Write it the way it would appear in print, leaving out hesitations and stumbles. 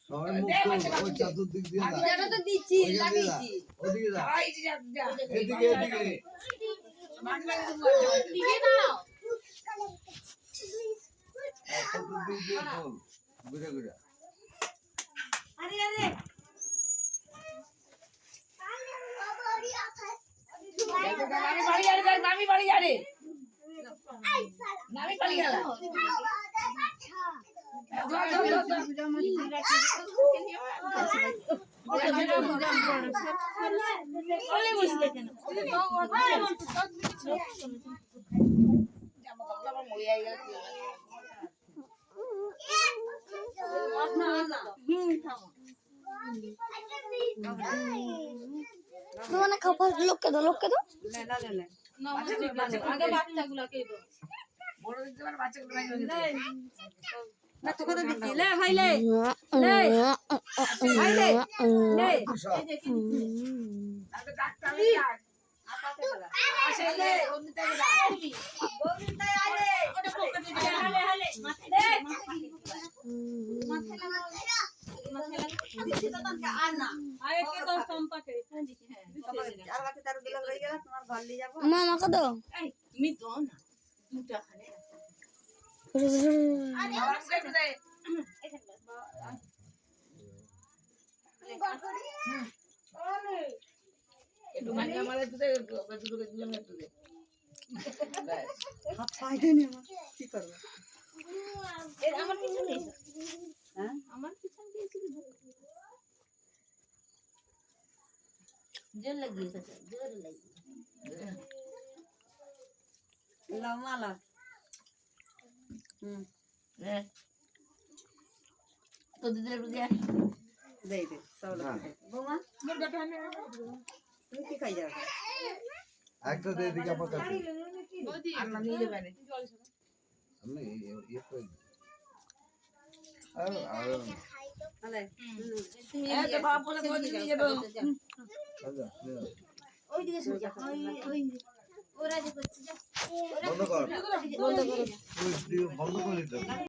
সবাই মুখ ওই চতুর্দিক দিয়ে দাও। এটা তো দিচ্ছি লাগিয়েছি ওদিকে দাও। এই যে যা এদিকে এদিকে। দিকে দাও চতুর্দিক দিয়ে খোল। ঘুরে ঘুরে। আরে আরে নামি বাড়ি আরে নামি বাড়ি গেল তোমার খাবার লোককে দাও আগে বাচ্চাগুলোকে দাও বড় দিতে পারে বাচ্চাগুলো না তোকে তো দিচ্ছি লে ভাই লে লে ভাই লে লে এই যে কি দিচ্ছি আগে ডাক্তার ডাক আপাতে গেল আসে লে ওদিকে ডাক ওদিকে আরে ওটা পকেটে দে হালে হালে মাথা দে মাথা লাগা দিচ্ছি তো তখন আর না আরে কে দশ সম্পাকে দিচ্ছি হ্যাঁ আর বাকি তার দিলা হয়ে গেল তোমার ঘর নিয়ে যাব মা আমাকে দাও এই তুমি দাও না দুটো খানে আরে আমার সাথে দে একটু মানে আমাদের দুটো দুটো দিলাম একটু দে হাত পাইতে নে কি করব এর আমার পিছনে হ্যাঁ আমার পিছন দিয়েছি জোর লাগিয়েছে জোর লাগিয়েছে লামালা তো দিদির রুগিয়া দে দে সব বোমা মোর গাটা আমি তুমি কি খাই যাও একটা দে এদিকে আমার কাছে। আর না নিয়ে যাবে না আমি ইয়ে কই। আর আলে তুমি এই তো বাবা বলে বলে নিয়ে যাবে আচ্ছা ওই দিকে সরে যা ওই ওরা যে করছে যা বন্ধ কর। বন্ধ করো বন্ধ করে দিতে।